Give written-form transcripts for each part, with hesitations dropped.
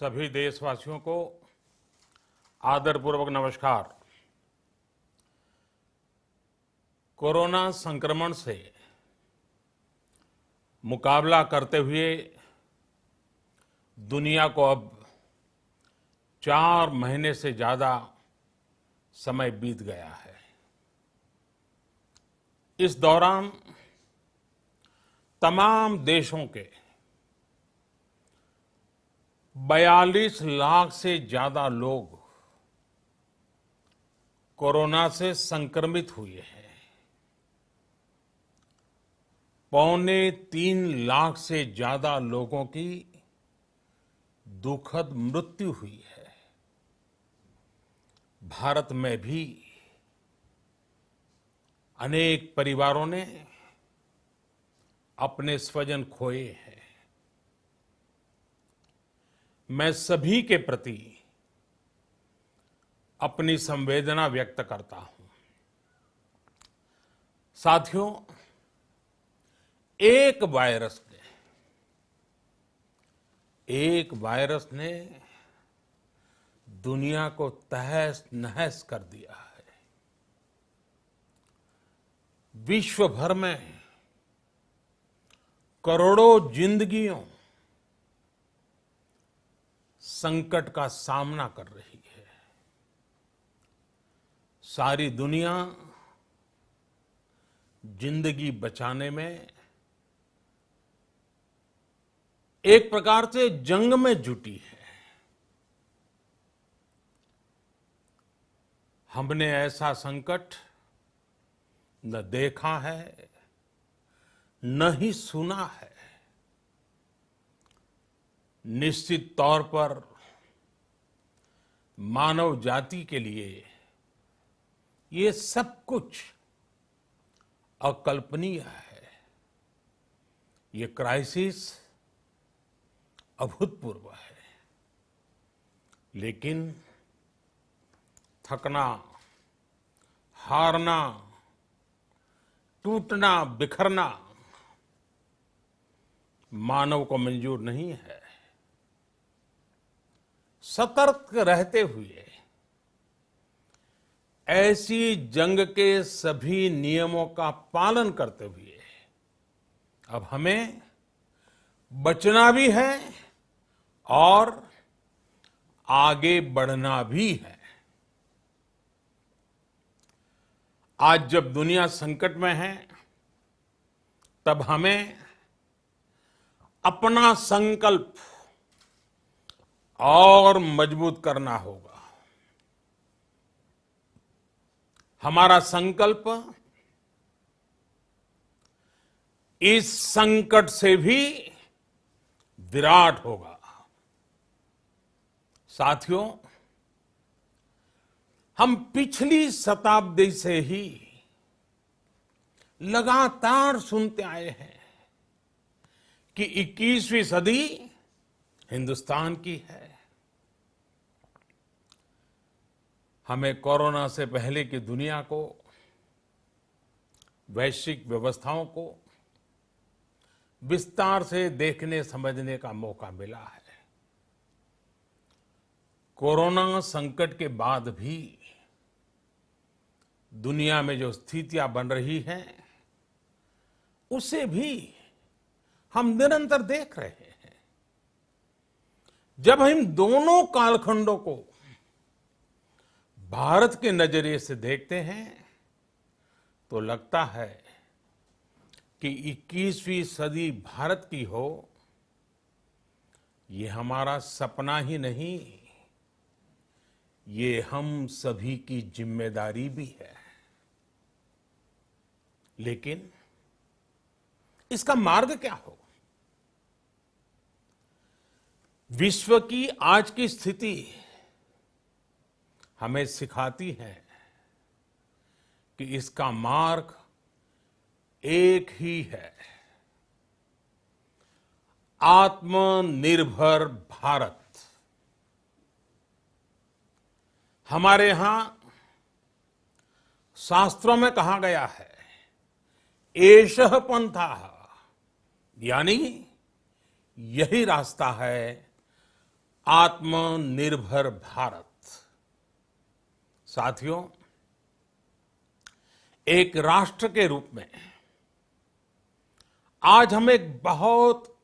सभी देशवासियों को आदरपूर्वक नमस्कार। कोरोना संक्रमण से मुकाबला करते हुए दुनिया को अब 4 महीने से ज्यादा समय बीत गया है। इस दौरान तमाम देशों के 42 लाख से ज्यादा लोग कोरोना से संक्रमित हुए हैं। 2.25 लाख से ज्यादा लोगों की दुखद मृत्यु हुई है। भारत में भी अनेक परिवारों ने अपने स्वजन खोए हैं। मैं सभी के प्रति अपनी संवेदना व्यक्त करता हूं। साथियों, एक वायरस ने दुनिया को तहस नहस कर दिया है। विश्व भर में करोड़ों जिंदगियों संकट का सामना कर रही है। सारी दुनिया जिंदगी बचाने में एक प्रकार से जंग में जुटी है। हमने ऐसा संकट न देखा है, न ही सुना है। निश्चित तौर पर मानव जाति के लिए ये सब कुछ अकल्पनीय है। ये क्राइसिस अभूतपूर्व है। लेकिन थकना, हारना, टूटना, बिखरना मानव को मंजूर नहीं है। सतर्क रहते हुए ऐसी जंग के सभी नियमों का पालन करते हुए अब हमें बचना भी है और आगे बढ़ना भी है। आज जब दुनिया संकट में है, तब हमें अपना संकल्प और मजबूत करना होगा। हमारा संकल्प इस संकट से भी विराट होगा। साथियों, हम पिछली शताब्दी से ही लगातार सुनते आए हैं कि 21वीं सदी हिंदुस्तान की है। हमें कोरोना से पहले की दुनिया को, वैश्विक व्यवस्थाओं को विस्तार से देखने समझने का मौका मिला है। कोरोना संकट के बाद भी दुनिया में जो स्थितियां बन रही हैं, उसे भी हम निरंतर देख रहे हैं। जब हम दोनों कालखंडों को भारत के नजरिए से देखते हैं, तो लगता है कि 21वीं सदी भारत की हो, ये हमारा सपना ही नहीं, ये हम सभी की जिम्मेदारी भी है। लेकिन इसका मार्ग क्या हो? विश्व की आज की स्थिति हमें सिखाती है कि इसका मार्ग एक ही है, आत्मनिर्भर भारत। हमारे यहां शास्त्रों में कहा गया है, एषः पंथः, यानी यही रास्ता है आत्मनिर्भर भारत। साथियों, एक राष्ट्र के रूप में आज हम एक बहुत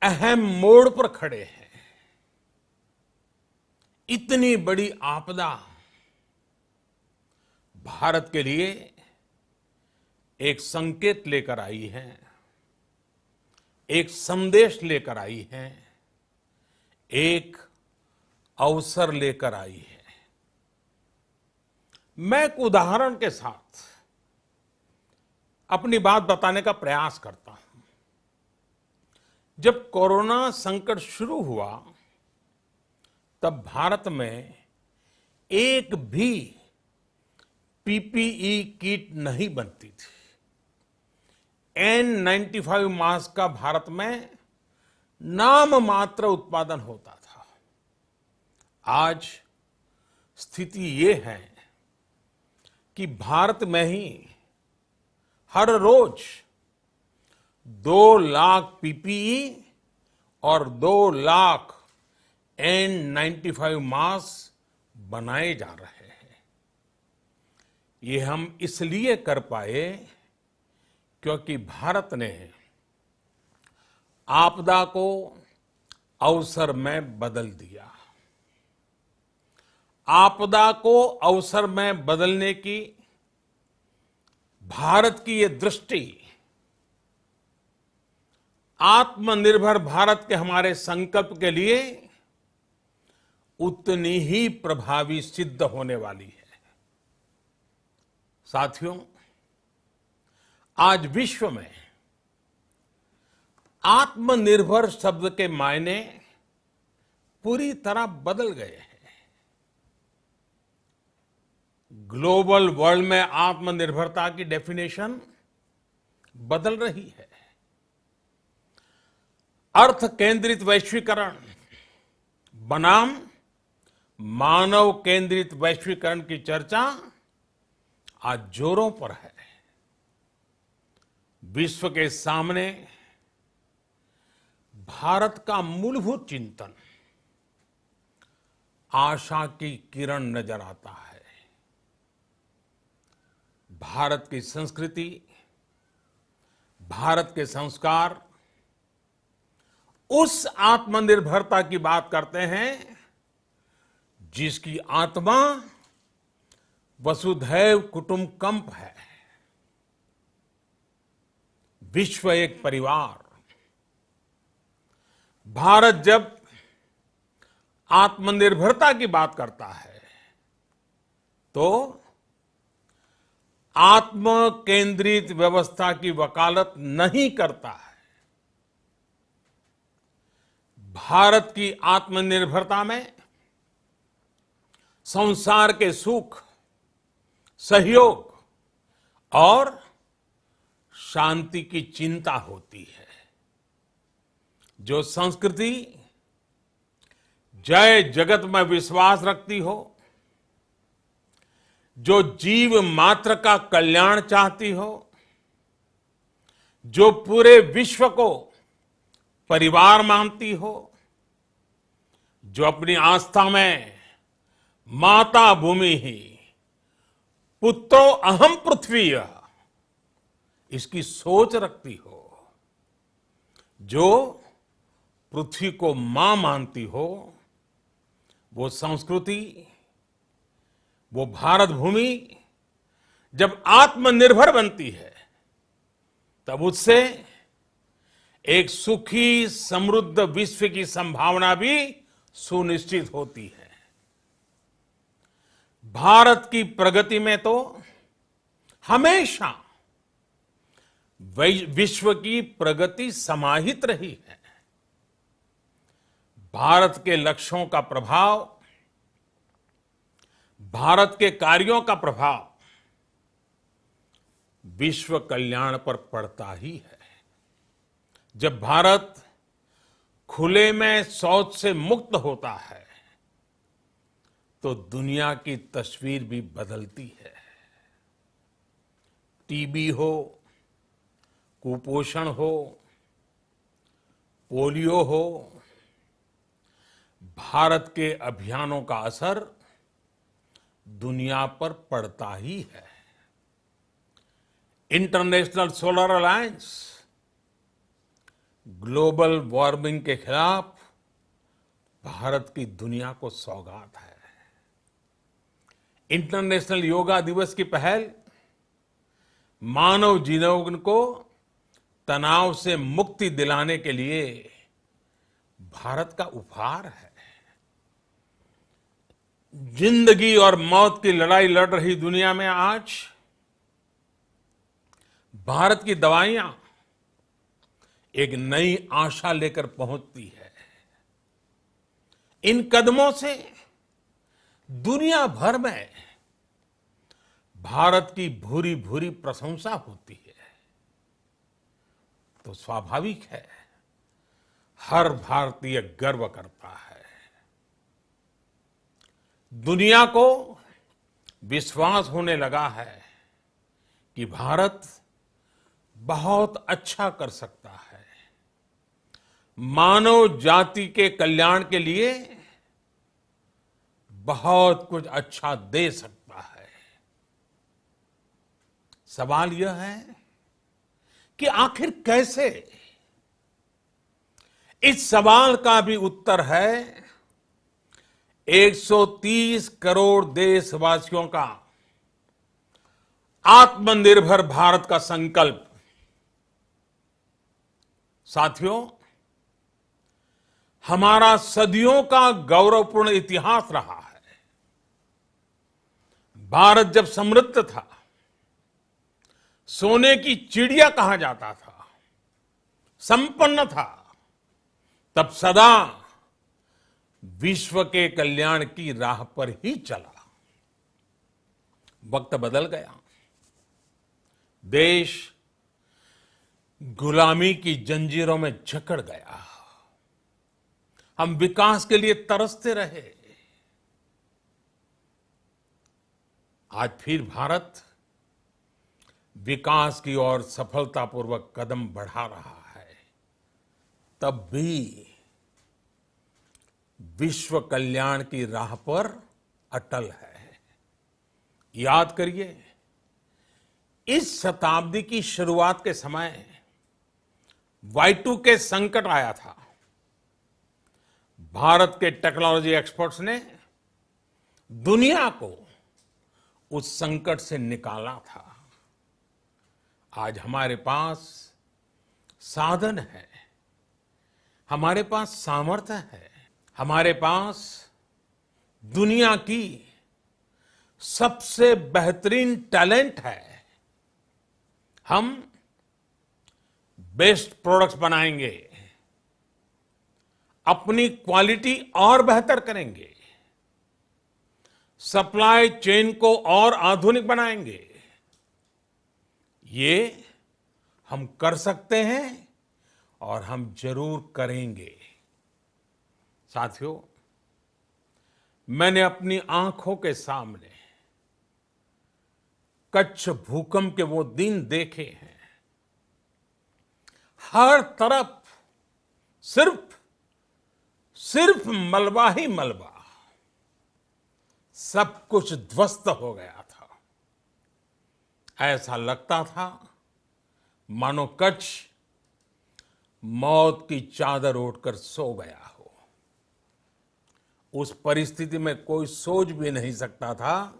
अहम मोड़ पर खड़े हैं। इतनी बड़ी आपदा भारत के लिए एक संकेत लेकर आई है, एक संदेश लेकर आई है, एक अवसर लेकर आई है। मैं एक उदाहरण के साथ अपनी बात बताने का प्रयास करता हूं। जब कोरोना संकट शुरू हुआ, तब भारत में एक भी पीपीई किट नहीं बनती थी। N95 मास्क का भारत में नाम मात्र उत्पादन होता था। आज स्थिति ये है कि भारत में ही हर रोज 2 लाख पीपीई और 2 लाख N95 मास्क बनाए जा रहे हैं। ये हम इसलिए कर पाए क्योंकि भारत ने आपदा को अवसर में बदल दिया। आपदा को अवसर में बदलने की भारत की ये दृष्टि आत्मनिर्भर भारत के हमारे संकल्प के लिए उतनी ही प्रभावी सिद्ध होने वाली है। साथियों, आज विश्व में आत्मनिर्भर शब्द के मायने पूरी तरह बदल गए हैं। ग्लोबल वर्ल्ड में आत्मनिर्भरता की डेफिनेशन बदल रही है। अर्थ केंद्रित वैश्वीकरण बनाम मानव केंद्रित वैश्वीकरण की चर्चा आज जोरों पर है। विश्व के सामने भारत का मूलभूत चिंतन आशा की किरण नजर आता है। भारत की संस्कृति, भारत के संस्कार उस आत्मनिर्भरता की बात करते हैं जिसकी आत्मा वसुधैव कुटुंबकम है। विश्व एक परिवार। भारत जब आत्मनिर्भरता की बात करता है तो आत्म केंद्रित व्यवस्था की वकालत नहीं करता है। भारत की आत्मनिर्भरता में संसार के सुख, सहयोग और शांति की चिंता होती है। जो संस्कृति जय जगत में विश्वास रखती हो, जो जीव मात्र का कल्याण चाहती हो, जो पूरे विश्व को परिवार मानती हो, जो अपनी आस्था में माता भूमि ही पुत्रो अहम पृथ्वी इसकी सोच रखती हो, जो पृथ्वी को मां मानती हो, वो संस्कृति, वो भारत भूमि जब आत्मनिर्भर बनती है तब उससे एक सुखी समृद्ध विश्व की संभावना भी सुनिश्चित होती है। भारत की प्रगति में तो हमेशा विश्व की प्रगति समाहित रही है। भारत के लक्ष्यों का प्रभाव, भारत के कार्यों का प्रभाव विश्व कल्याण पर पड़ता ही है। जब भारत खुले में शौच से मुक्त होता है तो दुनिया की तस्वीर भी बदलती है। टीबी हो, कुपोषण हो, पोलियो हो, भारत के अभियानों का असर दुनिया पर पड़ता ही है। International solar alliance global warming के खिलाफ भारत की दुनिया को सौगात है। इंटरनेशनल योगा दिवस की पहल मानव जीवन को तनाव से मुक्ति दिलाने के लिए भारत का उपहार है। जिंदगी और मौत की लड़ाई लड़ रही दुनिया में आज भारत की दवाइयां एक नई आशा लेकर पहुंचती है। इन कदमों से दुनिया भर में भारत की भूरी भूरी प्रशंसा होती है। तो स्वाभाविक है, हर भारतीय गर्व करता है। दुनिया को विश्वास होने लगा है कि भारत बहुत अच्छा कर सकता है, मानव जाति के कल्याण के लिए बहुत कुछ अच्छा दे सकता है। सवाल यह है कि आखिर कैसे? इस सवाल का भी उत्तर है 130 करोड़ देशवासियों का आत्मनिर्भर भारत का संकल्प। साथियों, हमारा सदियों का गौरवपूर्ण इतिहास रहा है। भारत जब समृद्ध था, सोने की चिड़िया कहा जाता था, संपन्न था, तब सदा विश्व के कल्याण की राह पर ही चला। वक्त बदल गया, देश गुलामी की जंजीरों में जकड़ गया। हम विकास के लिए तरसते रहे। आज फिर भारत विकास की ओर सफलतापूर्वक कदम बढ़ा रहा है। तब भी विश्व कल्याण की राह पर अटल है। याद करिए, इस शताब्दी की शुरुआत के समय Y2K संकट आया था। भारत के टेक्नोलॉजी एक्सपर्ट्स ने दुनिया को उस संकट से निकाला था। आज हमारे पास साधन है, हमारे पास सामर्थ्य है, हमारे पास दुनिया की सबसे बेहतरीन टैलेंट है। हम बेस्ट प्रोडक्ट्स बनाएंगे, अपनी क्वालिटी और बेहतर करेंगे, सप्लाई चेन को और आधुनिक बनाएंगे। ये हम कर सकते हैं और हम जरूर करेंगे। साथियों, मैंने अपनी आंखों के सामने कच्छ भूकंप के वो दिन देखे हैं। हर तरफ सिर्फ मलबा ही मलबा, सब कुछ ध्वस्त हो गया था। ऐसा लगता था मानो कच्छ मौत की चादर ओढ़कर सो गया हो। उस परिस्थिति में कोई सोच भी नहीं सकता था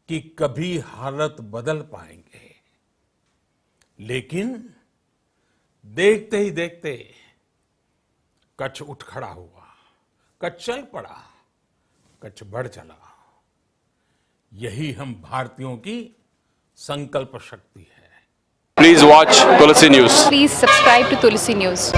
कि कभी हालत बदल पाएंगे। लेकिन देखते ही देखते कच्छ उठ खड़ा हुआ, कच्छ चल पड़ा, कच्छ बढ़ चला। यही हम भारतीयों की संकल्प शक्ति है। Please watch Tulsi News. Please subscribe to Tulsi News.